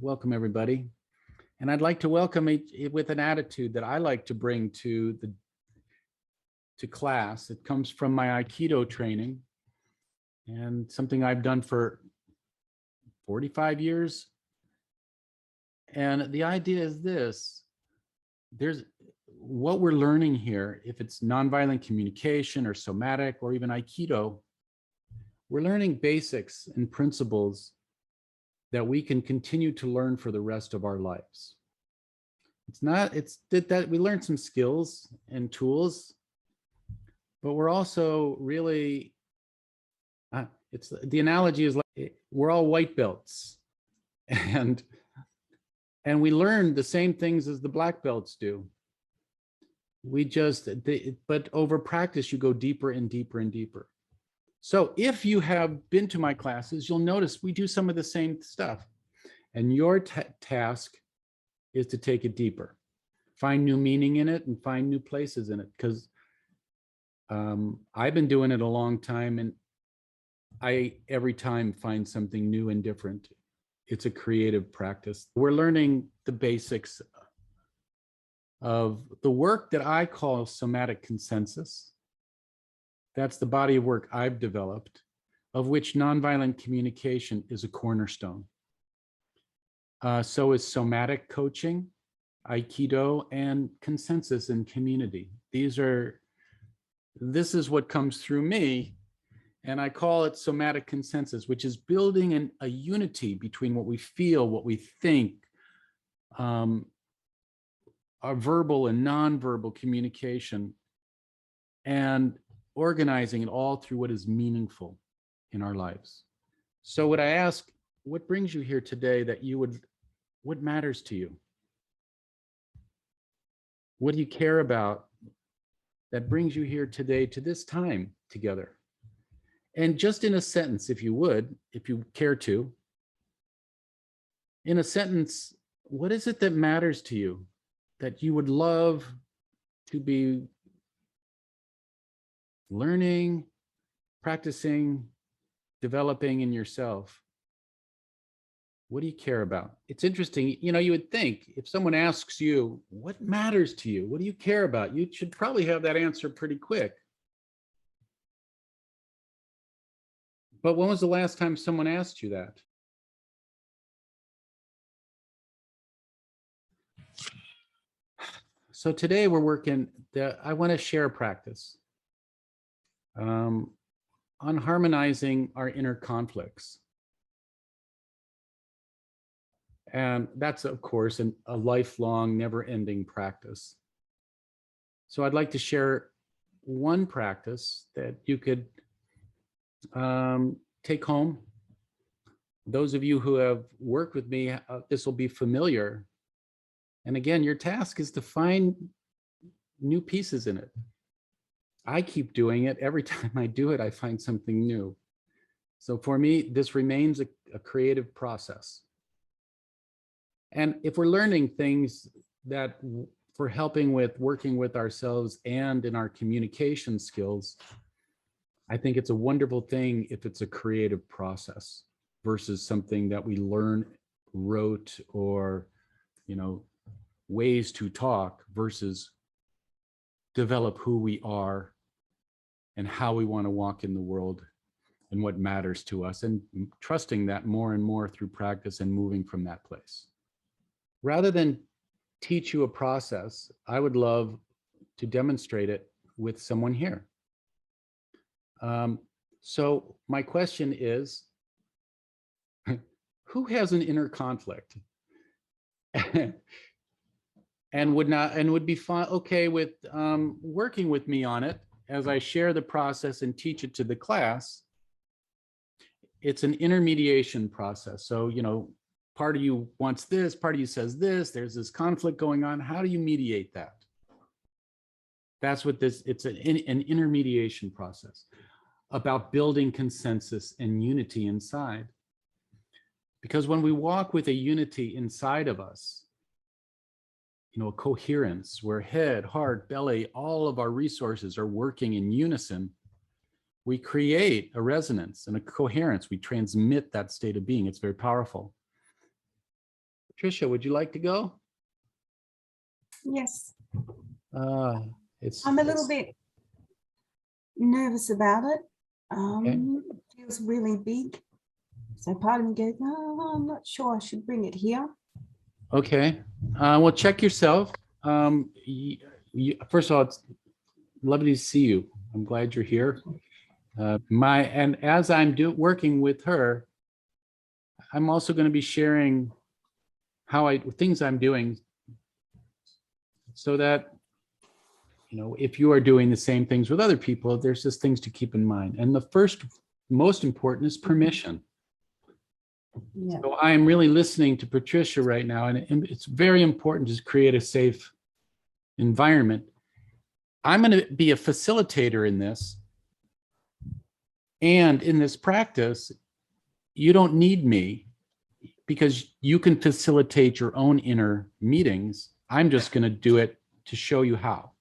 Welcome, everybody. And I'd like to welcome it with an attitude that I like to bring to class. It comes from my Aikido training and something I've done for 45 years. And the idea is this: there's what we're learning here, if it's nonviolent communication or somatic or even Aikido, we're learning basics and principles that we can continue to learn for the rest of our lives. It's that we learn some skills and tools, but we're also really, the analogy is like we're all white belts, and we learn the same things as the black belts do. But over practice, you go deeper and deeper and deeper. So if you have been to my classes, you'll notice we do some of the same stuff. And your task is to take it deeper, find new meaning in it and find new places in it. Because I've been doing it a long time, and I every time find something new and different. It's a creative practice. We're learning the basics of the work that I call Somatic Consensus. That's the body of work I've developed, of which nonviolent communication is a cornerstone. So is somatic coaching, Aikido, and consensus and community. This is what comes through me, and I call it somatic consensus, which is building a unity between what we feel, what we think, our verbal and nonverbal communication, and organizing it all through what is meaningful in our lives. So would I ask, what brings you here today what matters to you? What do you care about that brings you here today to this time together? And just in a sentence, if you would, if you care to, in a sentence, what is it that matters to you that you would love to be learning, practicing, developing in yourself? What do you care about? It's interesting, you would think if someone asks you, what matters to you? What do you care about? You should probably have that answer pretty quick. But when was the last time someone asked you that? So today we're working, I want to share a practice on harmonizing our inner conflicts. And that's, of course, a lifelong, never-ending practice. So I'd like to share one practice that you could take home. Those of you who have worked with me, this will be familiar. And again, your task is to find new pieces in it. I keep doing it. Every time I do it, I find something new. So for me, this remains a creative process. And if we're learning things that for helping with working with ourselves and in our communication skills, I think it's a wonderful thing if it's a creative process versus something that we learn, wrote, or, ways to talk versus develop who we are and how we want to walk in the world and what matters to us, and trusting that more and more through practice and moving from that place. Rather than teach you a process, I would love to demonstrate it with someone here. So my question is, who has an inner conflict and would be fine, okay with working with me on it as I share the process and teach it to the class? It's an intermediation process. So, part of you wants this, part of you says this, there's this conflict going on. How do you mediate that? That's what it's an intermediation process about building consensus and unity inside. Because when we walk with a unity inside of us, a coherence where head, heart, belly, all of our resources are working in unison, we create a resonance and a coherence. We transmit that state of being. It's very powerful. Tricia, would you like to go? Yes, It's I'm a little bit nervous about it. Okay. It feels really big. So part of me goes, no, I'm not sure I should bring it here. okay. Well, check yourself. First of all, it's lovely to see you. I'm glad you're here. And as I'm working with her, I'm also going to be sharing things I'm doing, so that, if you are doing the same things with other people, there's just things to keep in mind. And the first, most important, is permission. Yeah. So I am really listening to Patricia right now, and it's very important to create a safe environment. I'm going to be a facilitator in this. And in this practice, you don't need me, because you can facilitate your own inner meetings. I'm just going to do it to show you how.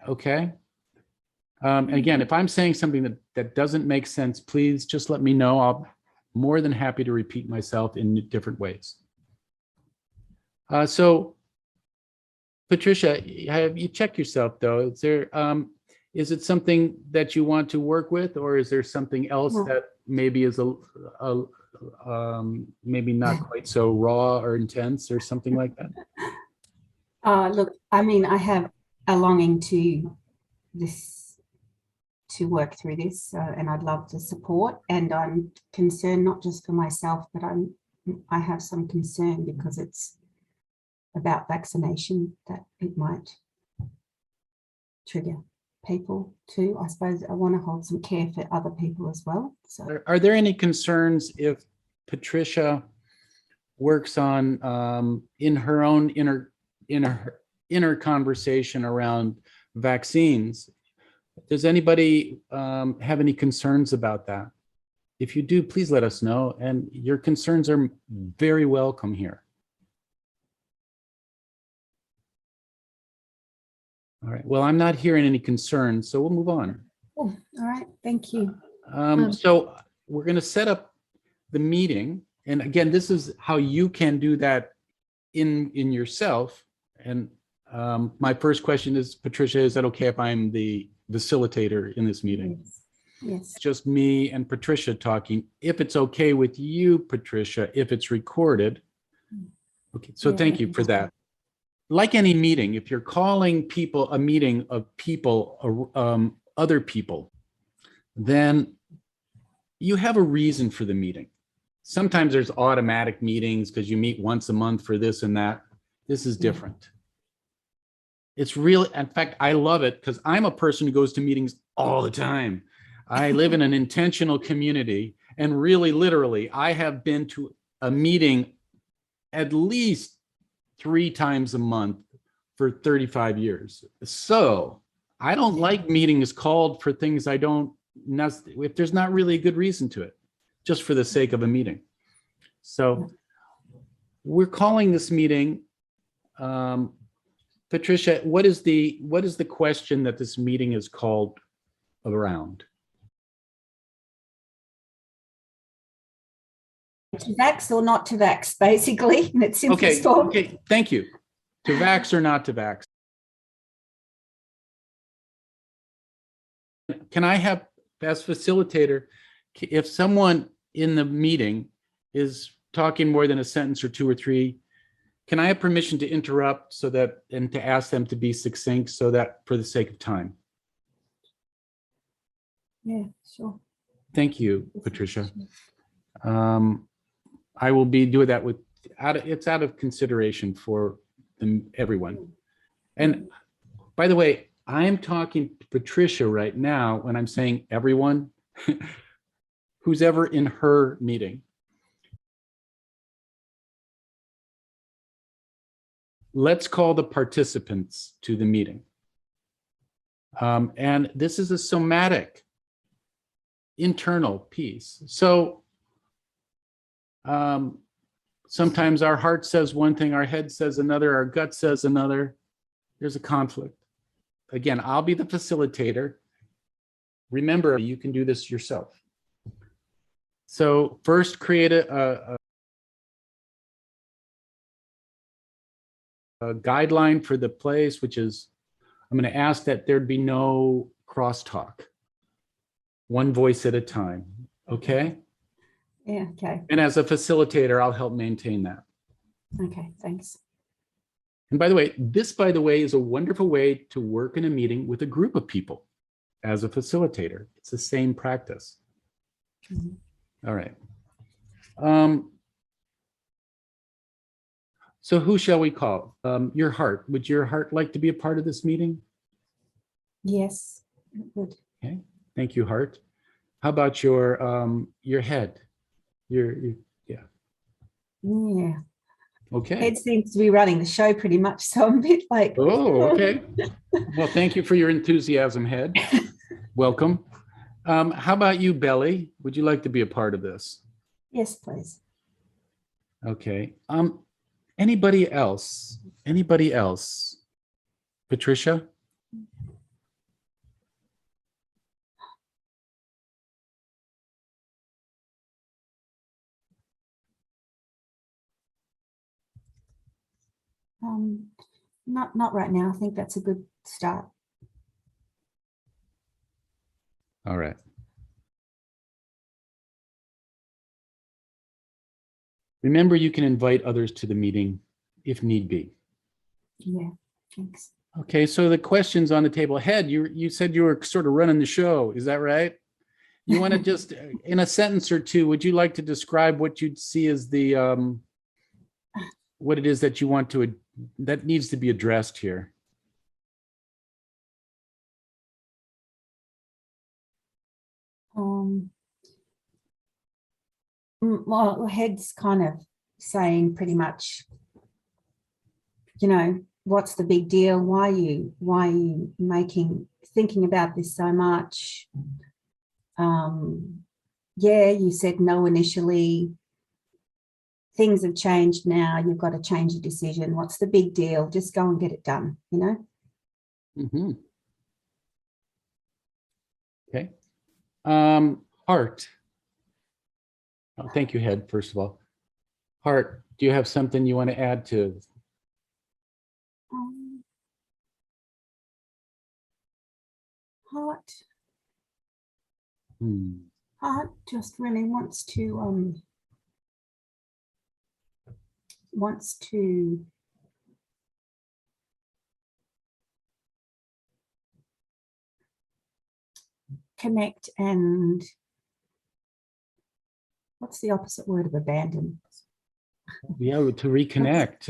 Okay? Again, if I'm saying something that doesn't make sense, please just let me know. I'm more than happy to repeat myself in different ways. So, Patricia, have you checked yourself though? Is it something that you want to work with, or is there something else that maybe is maybe not quite so raw or intense, or something like that? Look, I mean, I have a longing to work through this, and I'd love the support. And I'm concerned not just for myself, but I have some concern because it's about vaccination, that it might trigger people too. I suppose I want to hold some care for other people as well. So, are there any concerns if Patricia works on in her own inner conversation around vaccines? Does anybody have any concerns about that? If you do, please let us know. And your concerns are very welcome here. All right. Well, I'm not hearing any concerns, so we'll move on. oh, all right. Thank you. So we're going to set up the meeting. And again, this is how you can do that in yourself. And my first question is, Patricia, is that okay if I'm the facilitator in this meeting? Yes. Yes. Just me and Patricia talking. If it's okay with you, Patricia, if it's recorded. Okay, so thank you for that. Like any meeting, if you're calling people a meeting of people, other people, then you have a reason for the meeting. Sometimes there's automatic meetings because you meet once a month for this and that. This is different. It's really, in fact, I love it because I'm a person who goes to meetings all the time. I live in an intentional community, and really, literally, I have been to a meeting at least 3 times a month for 35 years. So I don't like meetings called for things I don't, if there's not really a good reason to it, just for the sake of a meeting. So we're calling this meeting, Patricia, what is the question that this meeting is called around? To vax or not to vax, basically, in its simplest form. Okay, thank you. To vax or not to vax? Can I have, as facilitator, if someone in the meeting is talking more than a sentence or 2 or 3, can I have permission to interrupt and to ask them to be succinct, so that for the sake of time? Yeah, sure. Thank you, Patricia. I will be doing that it's out of consideration for everyone. And by the way, I'm talking to Patricia right now when I'm saying everyone who's ever in her meeting. Let's call the participants to the meeting. And this is a somatic internal piece. So sometimes our heart says one thing, our head says another, our gut says another. There's a conflict. Again, I'll be the facilitator. Remember, you can do this yourself. So first create guideline for the place, which is I'm going to ask that there'd be no crosstalk, one voice at a time. Okay. Yeah. Okay. And as a facilitator, I'll help maintain that. Okay. Thanks. And by the way, is a wonderful way to work in a meeting with a group of people as a facilitator. It's the same practice. Mm-hmm. All right. So who shall we call? Your heart. Would your heart like to be a part of this meeting? Yes. Good. Okay. Thank you, heart. How about your head? Your yeah. Yeah. Okay. Head seems to be running the show pretty much, so I'm a bit like. Oh, okay. Well, thank you for your enthusiasm, head. Welcome. How about you, belly? Would you like to be a part of this? Yes, please. Okay. Anybody else? Anybody else? Patricia? Not right now. I think that's a good start. All right. Remember, you can invite others to the meeting if need be. Yeah, thanks. Okay, so the questions on the table. Head, you said you were sort of running the show. Is that right? You want to just, in a sentence or two, would you like to describe what you'd see as the, what it is that you want to, that needs to be addressed here? Well, Head's kind of saying pretty much, you know, what's the big deal? Why are you thinking about this so much? Yeah, you said no initially. Things have changed now. You've got to change your decision. What's the big deal? Just go and get it done, you know? Mm-hmm. Okay. Heart. Oh, thank you, Head, first of all. Heart, do you have something you want to add to? Heart. Heart just really wants to connect and what's the opposite word of abandon? Yeah, to reconnect,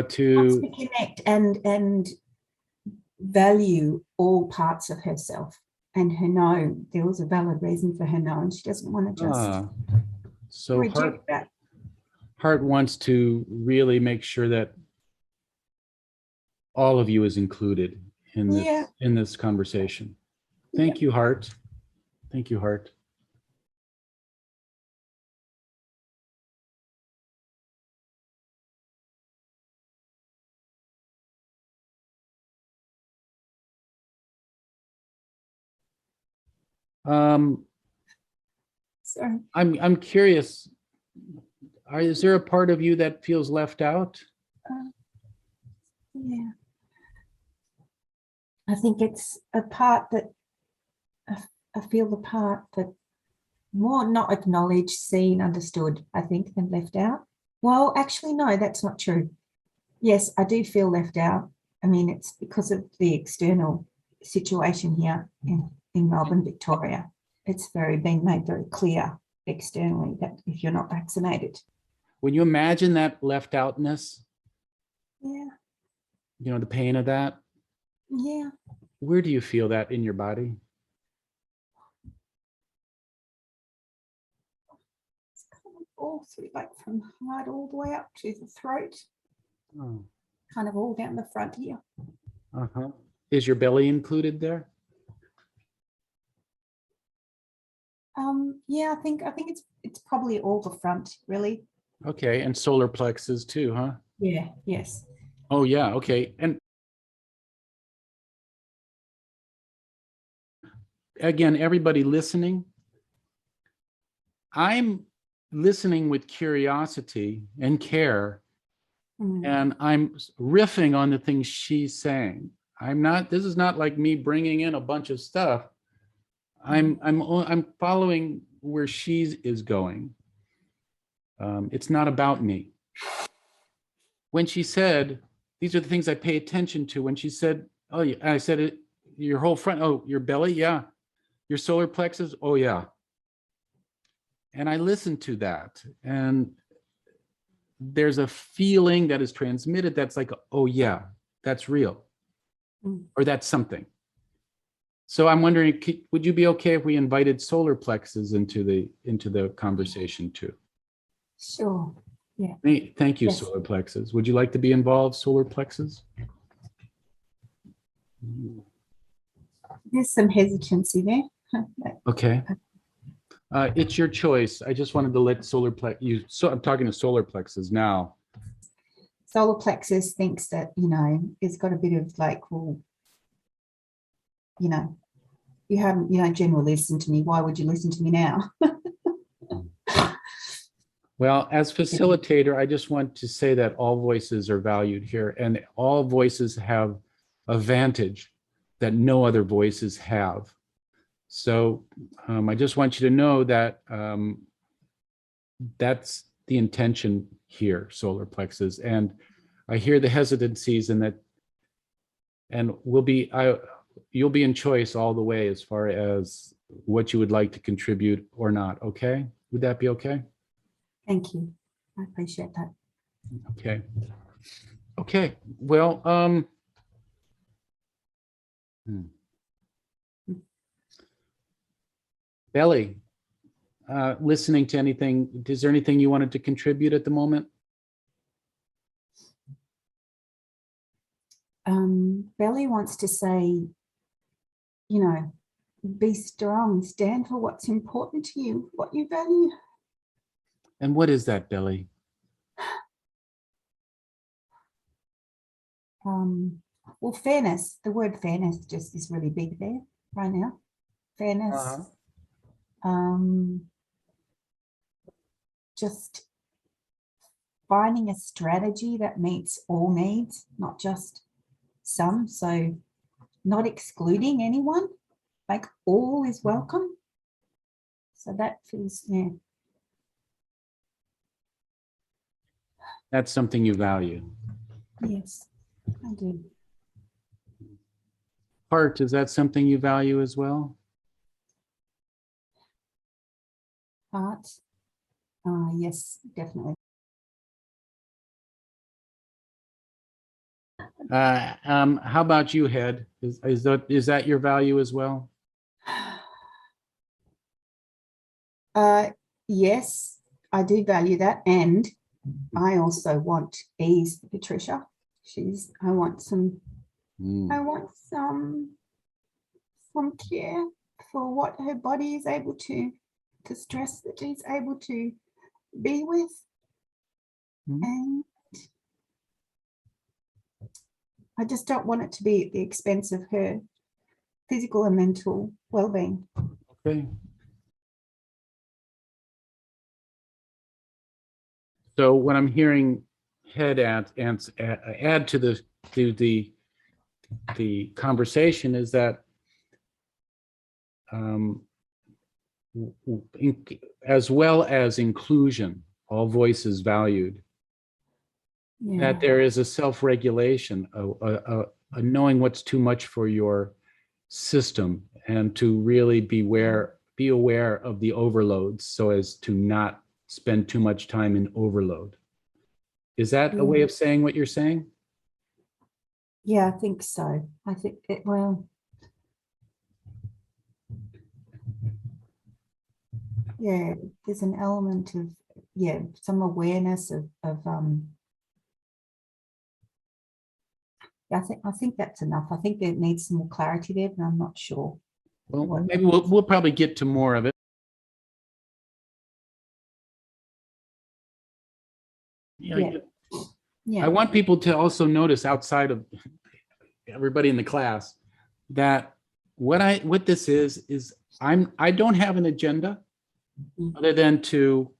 to connect and value all parts of herself and her no. There was a valid reason for her no, and she doesn't want to just so reject that. Heart wants to really make sure that all of you is included in this in this conversation. Thank you, Heart. Thank you, Heart. Sorry. I'm curious. Is there a part of you that feels left out? Yeah. I think it's a part that I feel the part that more not acknowledged, seen, understood, I think, than left out. Well, actually, no, that's not true. Yes, I do feel left out. I mean, it's because of the external situation here in Melbourne, Victoria. It's been made very clear externally that if you're not vaccinated. When you imagine that left outness, yeah, you know, the pain of that, yeah. Where do you feel that in your body? It's kind of all through, like from the heart all the way up to the throat. Oh. Kind of all down the front here. Uh-huh. Is your belly included there? Yeah, I think it's probably all the front, really. Okay, and solar plexus too, huh? Yeah, yes. Oh yeah, okay. And again, everybody listening, I'm listening with curiosity and care and I'm riffing on the things she's saying. This is not like me bringing in a bunch of stuff. I'm following where she is going. It's not about me. When she said, these are the things I pay attention to. When she said, oh, yeah, I said it, your whole front, oh, your belly, yeah. Your solar plexus, oh, yeah. And I listened to that. And there's a feeling that is transmitted that's like, oh, yeah, that's real. Or that's something. So I'm wondering, would you be okay if we invited solar plexus into the conversation too? Sure. Yeah. Thank you, Yes. solar plexus. Would you like to be involved, solar plexus? There's some hesitancy there. Okay. It's your choice. I just wanted to let solar plexus, so I'm talking to solar plexus now. Solar plexus thinks that, it's got a bit of like, well, you haven't, generally listened to me. Why would you listen to me now? Well, as facilitator, I just want to say that all voices are valued here, and all voices have a vantage that no other voices have. So I just want you to know that that's the intention here, solar plexus. And I hear the hesitancies, and you'll be in choice all the way as far as what you would like to contribute or not. Okay, would that be okay? Thank you. I appreciate that. Okay. Okay. Well, Belly, listening to anything, is there anything you wanted to contribute at the moment? Belly wants to say, be strong, stand for what's important to you, what you value. And what is that, Belly? Well, fairness, the word fairness just is really big there right now. Fairness. Just finding a strategy that meets all needs, not just some. So not excluding anyone, like all is welcome. So that feels, yeah. That's something you value. Yes, I do. Heart, is that something you value as well? Heart, yes, definitely. How about you, Head? Is that your value as well? Yes, I do value that, and I also want ease for Patricia. I want some care for what her body is able to, the stress that she's able to be with. And I just don't want it to be at the expense of her physical and mental well-being. Okay. So what I'm hearing Head add to the conversation is that as well as inclusion, all voices valued, that there is a self-regulation, a knowing what's too much for your system, and to really be aware of the overloads so as to not spend too much time in overload. Is that a way of saying what you're saying? Yeah, I think so. I think it will. Yeah, there's an element of, some awareness of I think that's enough. I think there needs some more clarity there, but I'm not sure. Well, maybe we'll probably get to more of it. Yeah. I want people to also notice, outside of everybody in the class, that what this is I don't have an agenda other than to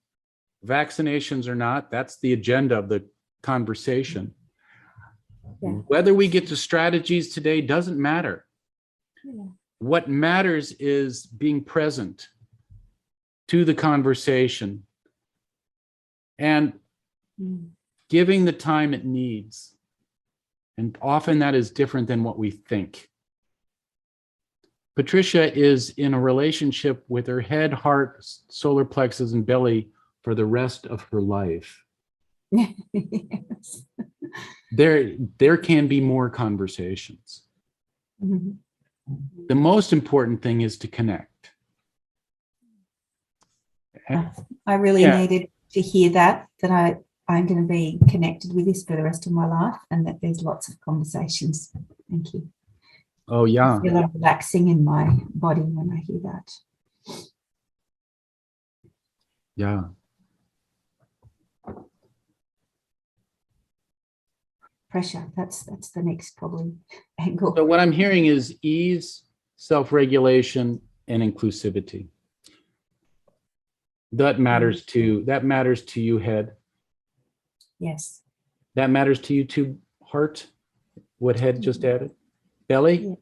vaccinations or not. That's the agenda of the conversation. Yeah. Whether we get to strategies today doesn't matter. Yeah. What matters is being present to the conversation and giving the time it needs. And often that is different than what we think. Patricia is in a relationship with her head, heart, solar plexus, and belly for the rest of her life. Yes. There can be more conversations. Mhm. The most important thing is to connect. I really Yeah. needed to hear that I'm going to be connected with this for the rest of my life, and that there's lots of conversations. Thank you. Oh, yeah. I feel a relaxing in my body when I hear that. Yeah. Pressure. That's the next probably angle. So what I'm hearing is ease, self-regulation, and inclusivity. That matters to you, head. Yes. That matters to you too, heart. What head just added? Belly?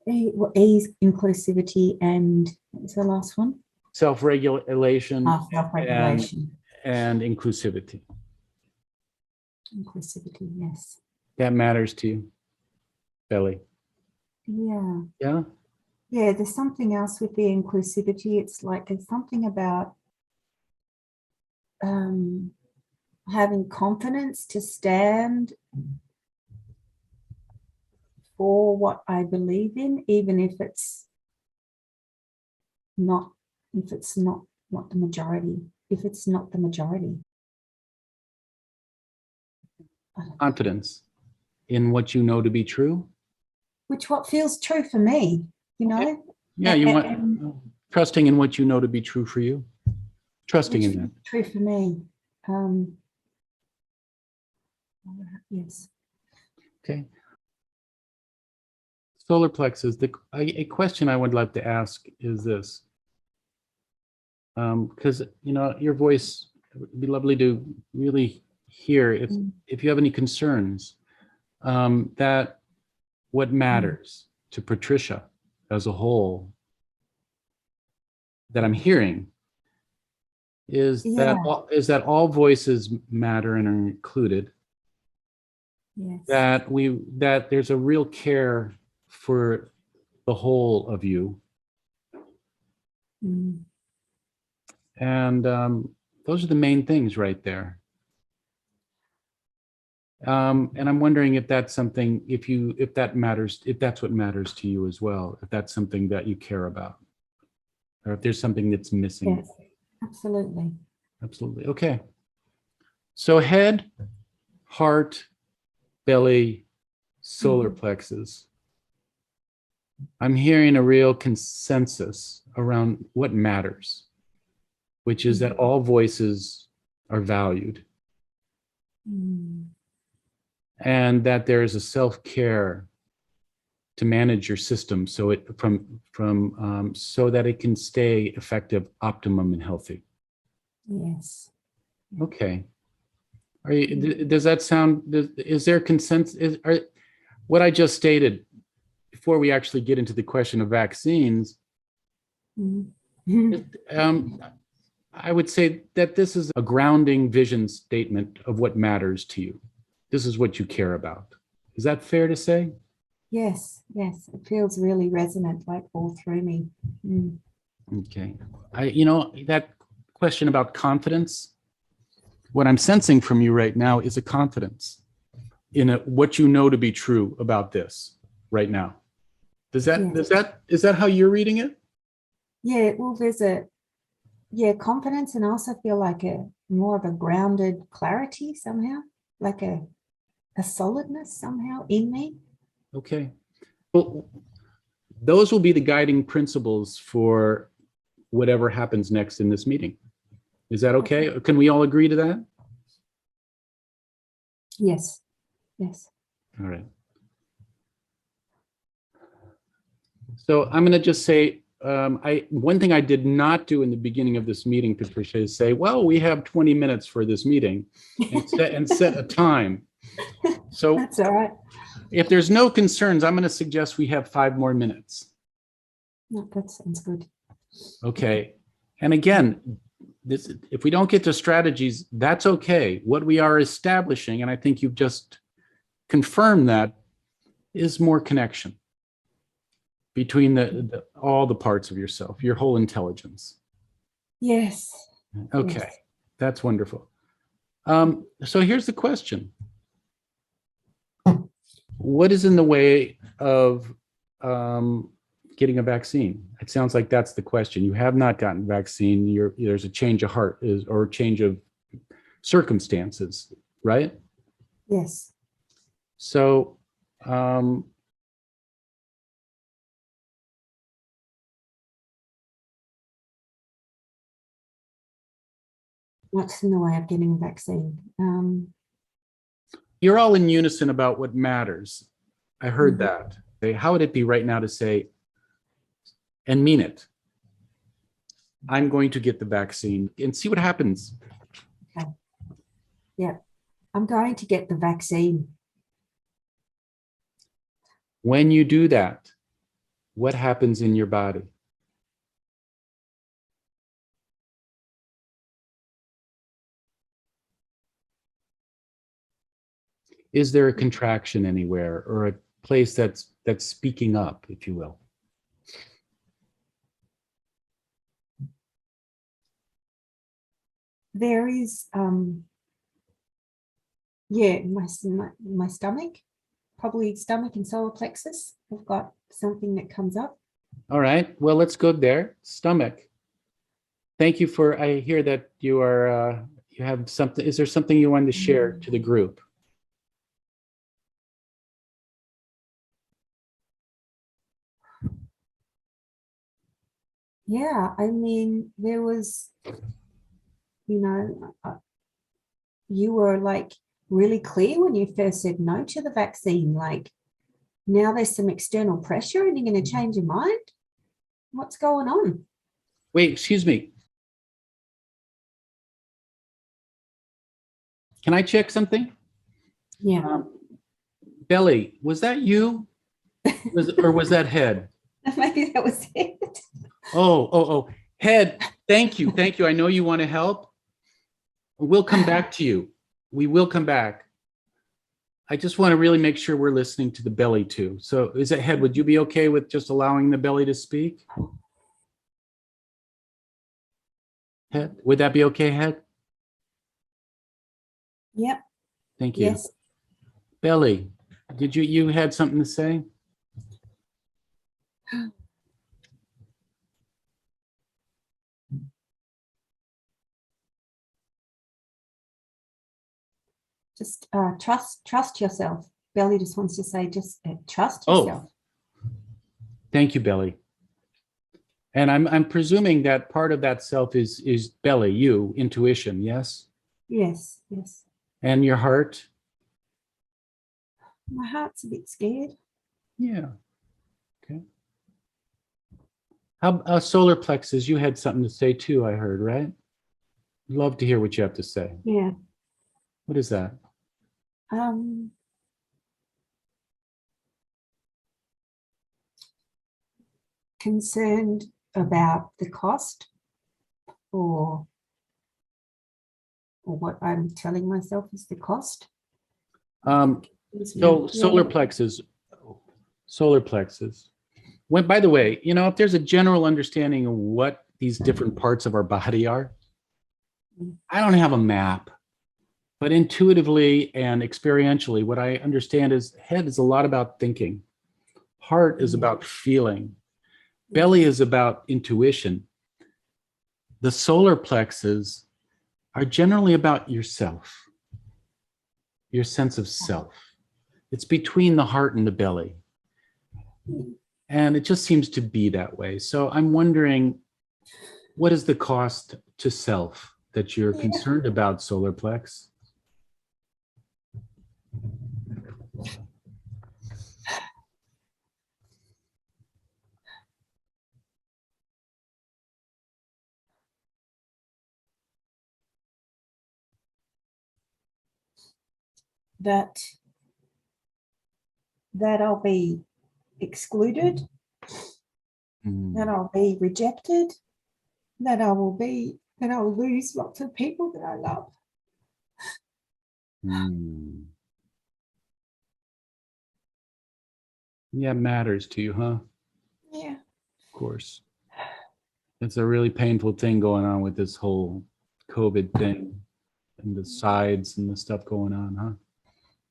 Yeah. Ease, inclusivity, and what was the last one? Self-regulation Self-regulation. and inclusivity. Inclusivity, yes. That matters to you, belly. Yeah. Yeah. Yeah, there's something else with the inclusivity. It's like there's something about having confidence to stand for what I believe in, even if it's not what the majority, if it's not the majority. Confidence in what you know to be true. Which what feels true for me, you know? Yeah, you want trusting in what you know to be true for you. Trusting in that. True for me. Yes. Okay. Solar plexus, a question I would like to ask is this. Because, your voice, it would be lovely to really hear if you have any concerns that what matters to Patricia as a whole that I'm hearing is that all voices matter and are included. Yes. That there's a real care for the whole of you. And those are the main things right there. And I'm wondering if that's something, if that matters, if that's what matters to you as well, if that's something that you care about, or if there's something that's missing. Yes, absolutely. Absolutely. Okay. So head, heart, belly, solar plexus. I'm hearing a real consensus around what matters, which is that all voices are valued. And that there is a self-care to manage your system so it so that it can stay effective, optimum, and healthy. Yes. Okay. Does that sound? Is there consensus? What I just stated before we actually get into the question of vaccines? I would say that this is a grounding vision statement of what matters to you. This is what you care about. Is that fair to say? Yes, yes. It feels really resonant, like all through me. Okay. That question about confidence, what I'm sensing from you right now is a confidence in what you know to be true about this right now. Is that how you're reading it? Yeah, well, there's confidence, and I also feel like more of a grounded clarity somehow, like a solidness somehow in me. Okay. Well, those will be the guiding principles for whatever happens next in this meeting. Is that okay? Can we all agree to that? Yes. Yes. All right. So I'm going to just say one thing I did not do in the beginning of this meeting, Patricia, is say, well, we have 20 minutes for this meeting and set a time. So That's all right. if there's no concerns, I'm going to suggest we have 5 more minutes. No, that sounds good. Okay. And again, this, if we don't get to strategies, that's okay. What we are establishing, and I think you've just confirmed that, is more connection between all the parts of yourself, your whole intelligence. Yes. Okay, Yes. that's wonderful. So here's the question. What is in the way of getting a vaccine? It sounds like that's the question. You have not gotten vaccine. There's a change of heart or change of circumstances, right? Yes. So What's in the way of getting a vaccine? you're all in unison about what matters. I heard that. How would it be right now to say, and mean it, I'm going to get the vaccine and see what happens? Okay. Yeah, I'm going to get the vaccine. When you do that, what happens in your body? Is there a contraction anywhere or a place that's speaking up, if you will? There is, yeah, my stomach, probably stomach and solar plexus. I've got something that comes up. All right, well, let's go there. Stomach. Thank you for, I hear that you are, you have something, is there something you wanted to share to the group? Yeah, I mean, there was, you know, you were like really clear when you first said no to the vaccine. Like now there's some external pressure and you're going to change your mind. What's going on? Wait, excuse me. Can I check something? Yeah. Belly, was that you? Or was that head? Maybe that was it. Oh, head. Thank you. Thank you. I know you want to help. We'll come back to you. We will come back. I just want to really make sure we're listening to the belly too. So is it head? Would you be okay with just allowing the belly to speak? Head, would that be okay, head? Yep. Thank you. Yes. Belly, did you had something to say? Just trust yourself. Belly just wants to say, just trust yourself. Oh, thank you, Belly. And I'm presuming that part of that self is belly, you, intuition, yes? Yes, yes. And your heart? My heart's a bit scared. Yeah. Okay. How solar plexus? You had something to say too, I heard, right? Love to hear what you have to say. Yeah. What is that? Concerned about the cost or what I'm telling myself is the cost. So solar plexus, When, by the way, you know, if there's a general understanding of what these different parts of our body are, I don't have a map, but intuitively and experientially, what I understand is head is a lot about thinking. Heart is about feeling. Belly is about intuition. The solar plexus are generally about yourself, your sense of self. It's between the heart and the belly. And it just seems to be that way. So I'm wondering, what is the cost to self that you're concerned about, solar plex? that I'll be excluded, that I'll be rejected, that I will lose lots of people that I love. Yeah, it matters to you, huh? Yeah. Of course. It's a really painful thing going on with this whole COVID thing and the sides and the stuff going on, huh?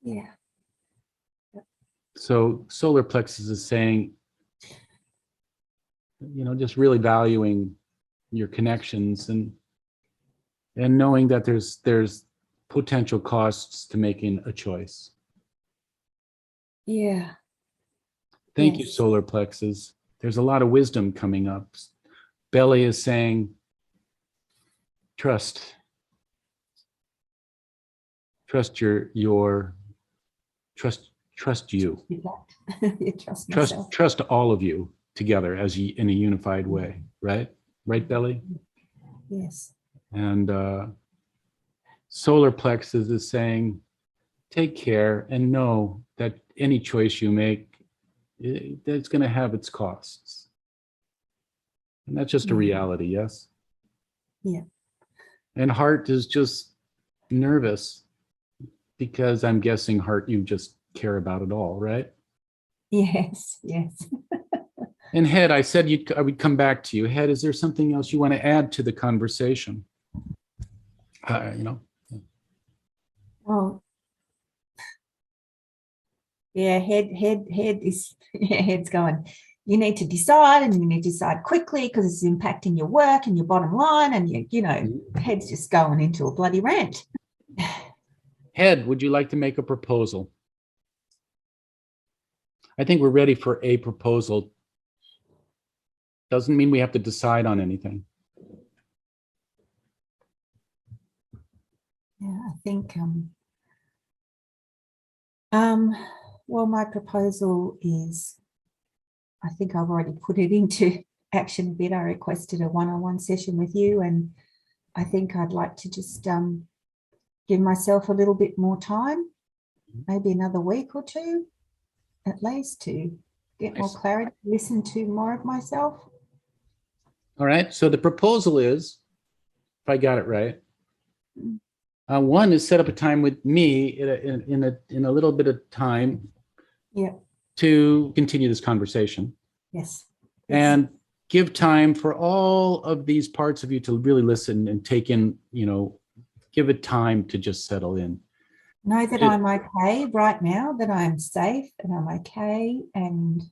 Yeah. So solar plexus is saying, just really valuing your connections and knowing that there's potential costs to making a choice. Yeah. Thank you, Yes. solar plexus. There's a lot of wisdom coming up. Belly is saying, trust you. You trust myself. Trust all of you together in a unified way, right? Right, Belly? Yes. And solar plexus is saying, take care and know that any choice you make, it's going to have its costs. And that's just a reality, yes? Yeah. And heart is just nervous because I'm guessing heart, you just care about it all, right? Yes, yes. And head, I said I would come back to you. Head, is there something else you want to add to the conversation? Oh, yeah. Head's going. You need to decide, and you need to decide quickly because it's impacting your work and your bottom line, and head's just going into a bloody rant. Head, would you like to make a proposal? I think we're ready for a proposal. Doesn't mean we have to decide on anything. Yeah, I think well, my proposal is, I think I've already put it into action a bit. I requested a one-on-one session with you, and I think I'd like to just give myself a little bit more time, maybe another week or two at least, to get more clarity, listen to more of myself. All right. So the proposal is, if I got it right, one is set up a time with me in a little bit of time. Yeah. To continue this conversation. Yes. And give time for all of these parts of you to really listen and take in, give it time to just settle in. Know that I'm okay right now, that I'm safe and I'm okay, and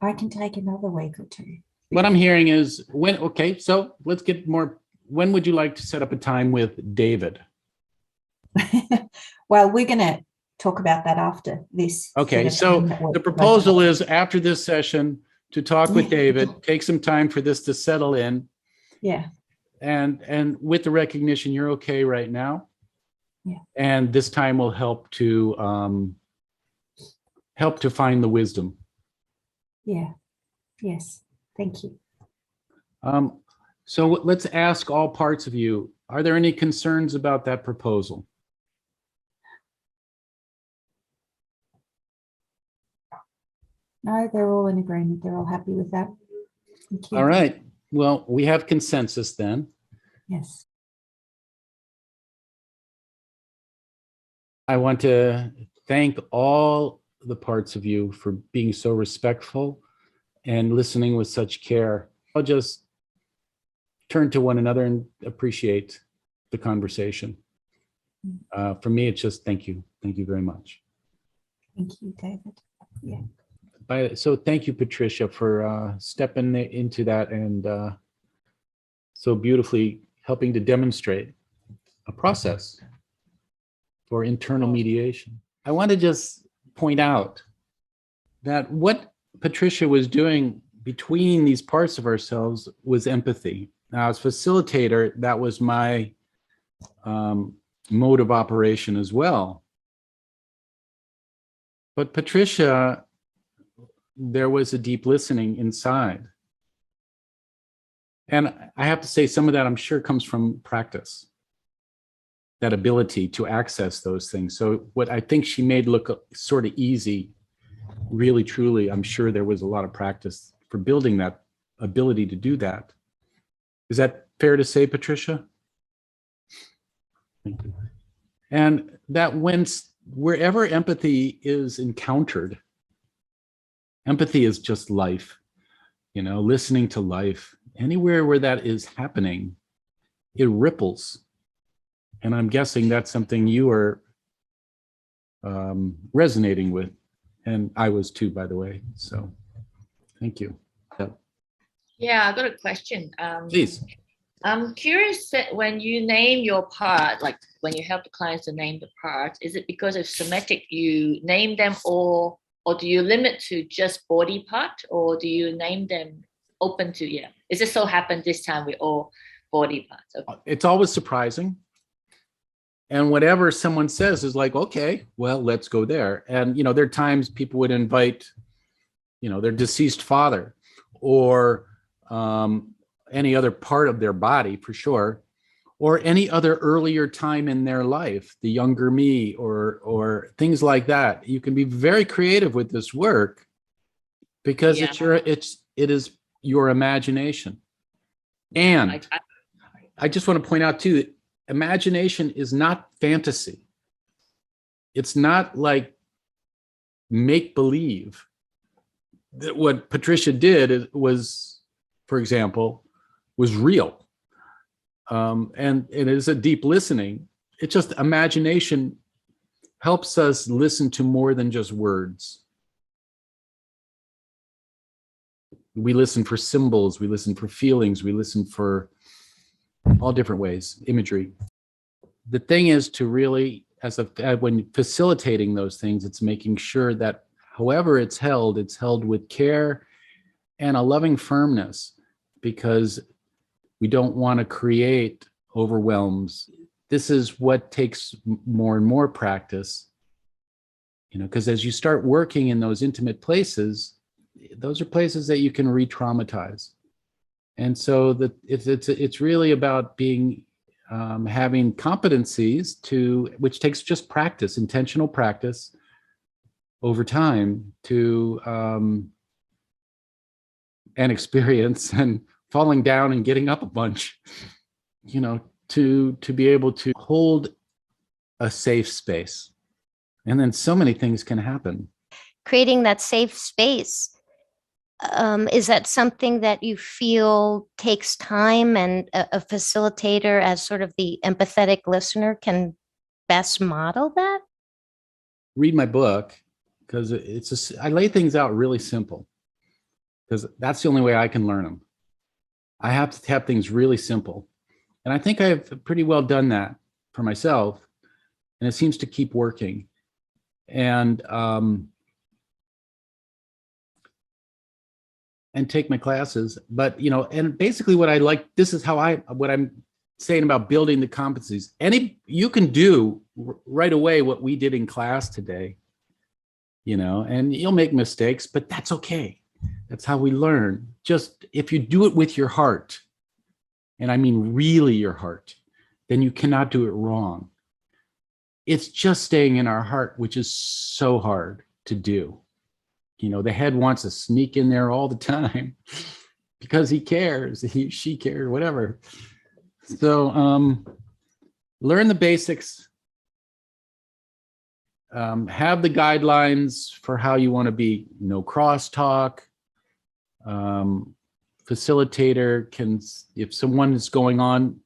I can take another week or two. What I'm hearing is so let's get more. When would you like to set up a time with David? Well, we're going to talk about that after this. Okay, so the proposal is after this session to talk with David, take some time for this to settle in. Yeah. And with the recognition you're okay right now. Yeah. And this time will help to find the wisdom. Yeah. Yes. Thank you. So let's ask all parts of you, are there any concerns about that proposal? No, they're all in agreement. They're all happy with that. Thank you. All right. Well, we have consensus then. Yes. I want to thank all the parts of you for being so respectful and listening with such care. I'll just turn to one another and appreciate the conversation. For me, it's just thank you. Thank you very much. Thank you, David. Yeah. So thank you, Patricia, for stepping into that and so beautifully helping to demonstrate a process for internal mediation. I want to just point out that what Patricia was doing between these parts of ourselves was empathy. Now, as facilitator, that was my mode of operation as well. But Patricia, there was a deep listening inside. And I have to say, some of that I'm sure comes from practice. that ability to access those things. So what I think she made look sort of easy, really, truly, I'm sure there was a lot of practice for building that ability to do that. Is that fair to say, Patricia? Thank you. And that wherever empathy is encountered, empathy is just life, listening to life. Anywhere where that is happening, it ripples. And I'm guessing that's something you are resonating with. And I was too, by the way. So thank you. Yeah, I got a question. Please. I'm curious that when you name your part, like when you help the clients to name the parts, is it because of somatic you name them all, or do you limit to just body part, or do you name them open to, It just so happened this time we all body parts? Okay. It's always surprising. And whatever someone says is like, okay, well, let's go there. And, there are times people would invite, their deceased father or any other part of their body for sure, or any other earlier time in their life, the younger me or things like that. You can be very creative with this work because it is your imagination. And I just want to point out too, that imagination is not fantasy. It's not like make believe. That what Patricia did was, for example, was real. And it is a deep listening. It's just imagination helps us listen to more than just words. We listen for symbols, we listen for feelings, we listen for all different ways, imagery. The thing is to really, when facilitating those things, it's making sure that however it's held with care and a loving firmness, because we don't want to create overwhelms. This is what takes more and more practice, because as you start working in those intimate places, those are places that you can re-traumatize. And so that it's really about being having competencies which takes just practice, intentional practice over time to and experience and falling down and getting up a bunch, to be able to hold a safe space. And then so many things can happen. Creating that safe space, is that something that you feel takes time, and a facilitator as sort of the empathetic listener can best model that? Read my book, because I lay things out really simple, because that's the only way I can learn them. I have to have things really simple. And I think I've pretty well done that for myself, and it seems to keep working. And take my classes, but and basically what I like, this is what I'm saying about building the competencies. You can do right away what we did in class today, and you'll make mistakes, but that's okay. That's how we learn. Just if you do it with your heart, and I mean really your heart, then you cannot do it wrong. It's just staying in our heart, which is so hard to do. The head wants to sneak in there all the time because he cares, she cares, whatever. So learn the basics, have the guidelines for how you want to be, no crosstalk. Facilitator can, if someone is going on,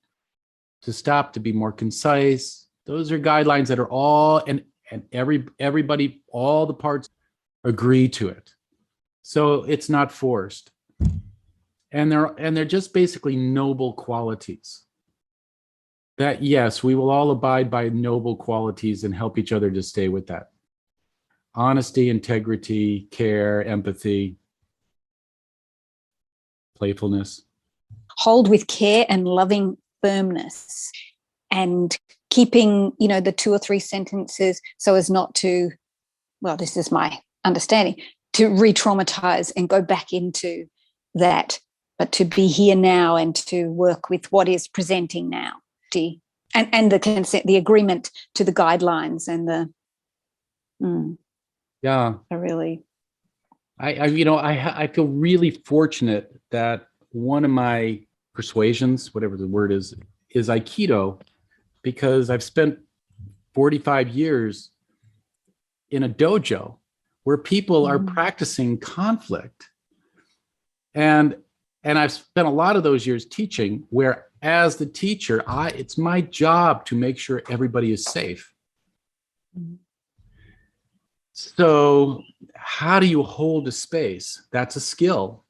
to stop, to be more concise. Those are guidelines that are all, and everybody, all the parts agree to it. So it's not forced. And they're just basically noble qualities. That, yes, we will all abide by noble qualities and help each other to stay with that. Honesty, integrity, care, empathy, playfulness. Hold with care and loving firmness, and keeping, the 2 or 3 sentences so as not to, well, this is my understanding, to re-traumatize and go back into that, but to be here now and to work with what is presenting now. and the consent, the agreement to the guidelines and the Yeah. I really I feel really fortunate that one of my persuasions, whatever the word is Aikido, because I've spent 45 years in a dojo where people are practicing conflict. And I've spent a lot of those years teaching, where as the teacher, it's my job to make sure everybody is safe. So how do you hold a space? That's a skill.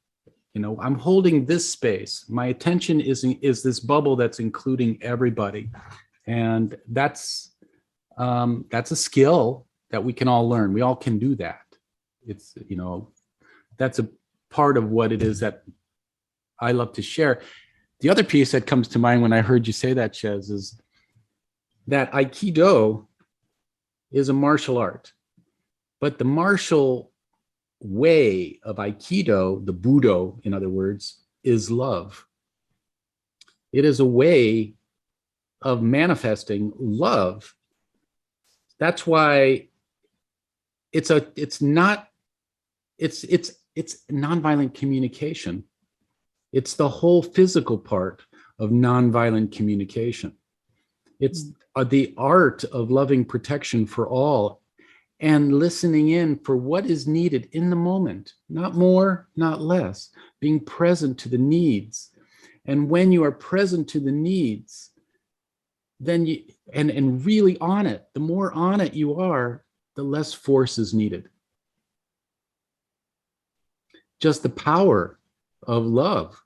I'm holding this space. My attention is this bubble that's including everybody. And that's a skill that we can all learn. We all can do that. It's, that's a part of what it is that I love to share. The other piece that comes to mind when I heard you say that, Chez, is that Aikido is a martial art. But the martial way of Aikido, the Budo, in other words, is love. It is a way of manifesting love. That's why it's nonviolent communication. It's the whole physical part of nonviolent communication. It's the art of loving protection for all and listening in for what is needed in the moment, not more, not less, being present to the needs. And when you are present to the needs, then you, and really on it, the more on it you are, the less force is needed. Just the power of love.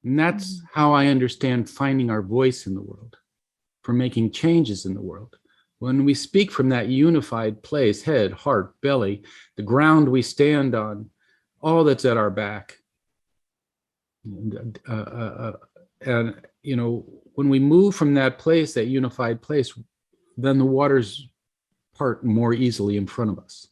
And that's how I understand finding our voice in the world, for making changes in the world. When we speak from that unified place, head, heart, belly, the ground we stand on, all that's at our back. And when we move from that place, that unified place, then the waters part more easily in front of us.